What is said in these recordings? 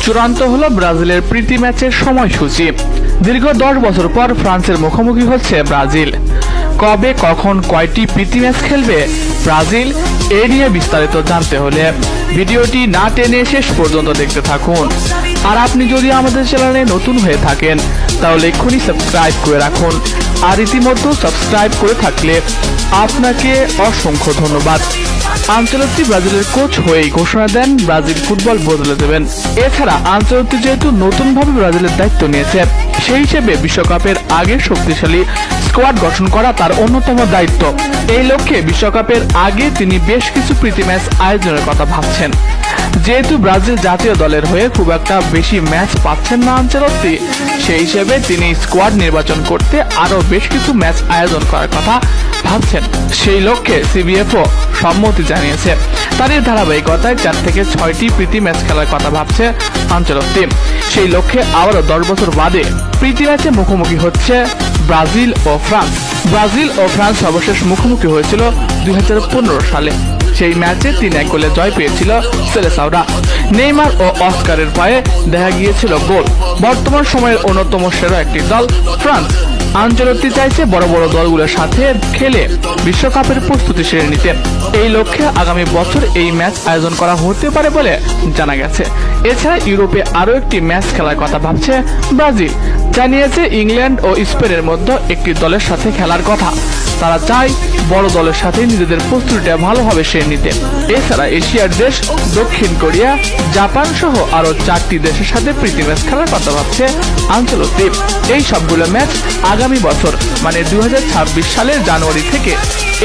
চূড়ান্ত হলো ব্রাজিলের প্রীতি ম্যাচের সময়সূচি। দীর্ঘ 10 বছর পর ফ্রান্সের মুখোমুখি হচ্ছে ব্রাজিল। কবে, কখন, কয়টি প্রীতি ম্যাচ খেলবে ব্রাজিল, এ নিয়ে বিস্তারিত জানতে হলে ভিডিওটি না টেনে শেষ পর্যন্ত দেখতে থাকুন। আর আপনি যদি আমাদের চ্যানেলে নতুন হয়ে থাকেন তাহলে এক্ষুনি সাবস্ক্রাইব করে রাখুন। আর ইতিমধ্যে সাবস্ক্রাইব করে থাকলে আপনাকে অসংখ্য ধন্যবাদ। আনচেলত্তি ব্রাজিলের কোচ হয়েই ঘোষণা দেন ব্রাজিল ফুটবল বদলে দেবেন। এছাড়া আনচেলত্তি যেহেতু নতুনভাবে ব্রাজিলের দায়িত্ব নিয়েছে, সেই হিসেবে বিশ্বকাপের আগে শক্তিশালী স্কোয়াড গঠন করা তার অন্যতম দায়িত্ব। এই লক্ষ্যে বিশ্বকাপের আগে তিনি বেশ কিছু প্রীতি ম্যাচ আয়োজনের কথা ভাবছেন। যেহেতু ব্রাজিল জাতীয় দলের হয়ে খুব একটা বেশি ম্যাচ পাচ্ছেন না আনচেলত্তি, সেই হিসেবে তিনি স্কোয়াড নির্বাচন করতে আরো বেশ কিছু ম্যাচ আয়োজন করার কথা ভাবছেন। সেই লক্ষ্যে সিবিএফও সম্মতি জানিয়েছে। তারই ধারাবাহিকতায় 4 থেকে 6টি প্রীতি ম্যাচ খেলার কথা ভাবছে আনচেলত্তি। সেই লক্ষ্যে আবারও 10 বছর বাদে প্রীতি ম্যাচে মুখোমুখি হচ্ছে ব্রাজিল ও ফ্রান্স। ব্রাজিল ও ফ্রান্স সর্বশেষ মুখোমুখি হয়েছিল 2015 সালে। সেই ম্যাচে 3-1 গোলে জয় পেয়েছিল সেলেসাওরা। নেইমার ও অস্কারের পায়ে দেখা গিয়েছিল গোল। বর্তমান সময়ের অন্যতম সেরা একটি দল ফ্রান্স। আনচেলত্তি চাইছে বড় বড় দলগুলোর সাথে খেলে বিশ্বকাপের প্রস্তুতি সেরে নিতে। এই লক্ষ্যে আগামী বছর এই ম্যাচ আয়োজন করা হতে পারে বলে জানা গেছে। এছাড়া ইউরোপে আরও একটি ম্যাচ খেলার কথা ভাবছে ব্রাজিল। জানিয়েছে ইংল্যান্ড ও স্পেনের মধ্যে একটি দলের সাথে খেলার কথা। তারা চায় বড় দলের সাথে নিজেদের প্রস্তুতিটা ভালোভাবে সেরে নিতে। এছাড়া এশিয়ার দেশ দক্ষিণ কোরিয়া, জাপান সহ আরো 4টি দেশের সাথে প্রীতি ম্যাচ খেলার কথা ভাবছে আনচেলত্তি। এই সবগুলো ম্যাচ আগামী বছর মানে 2026 সালের জানুয়ারি থেকে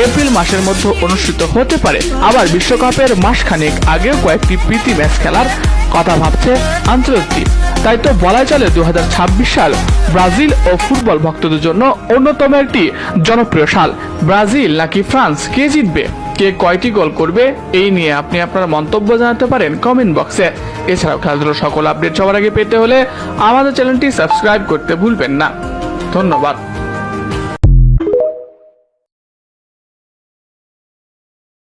এপ্রিল মাসের মধ্যে অনুষ্ঠিত হতে পারে। আবার বিশ্বকাপের মাসখানেক আগেও কয়েকটি প্রীতি ম্যাচ খেলার কথা ভাবছে আনচেলত্তি। তাই তো বলাই চলে 2026 সাল ব্রাজিল ও ফুটবল ভক্তদের জন্য অন্যতম একটি জনপ্রিয় সাল। ব্রাজিল নাকি ফ্রান্স, কে জিতবে, কে কয়টি গোল করবে, এই নিয়ে আপনি আপনার মন্তব্য জানাতে পারেন কমেন্ট বক্সে। এছাড়াও খেলাধুলার সকল আপডেট সবার আগে পেতে হলে আমাদের চ্যানেলটি সাবস্ক্রাইব করতে ভুলবেন না। ধন্যবাদ।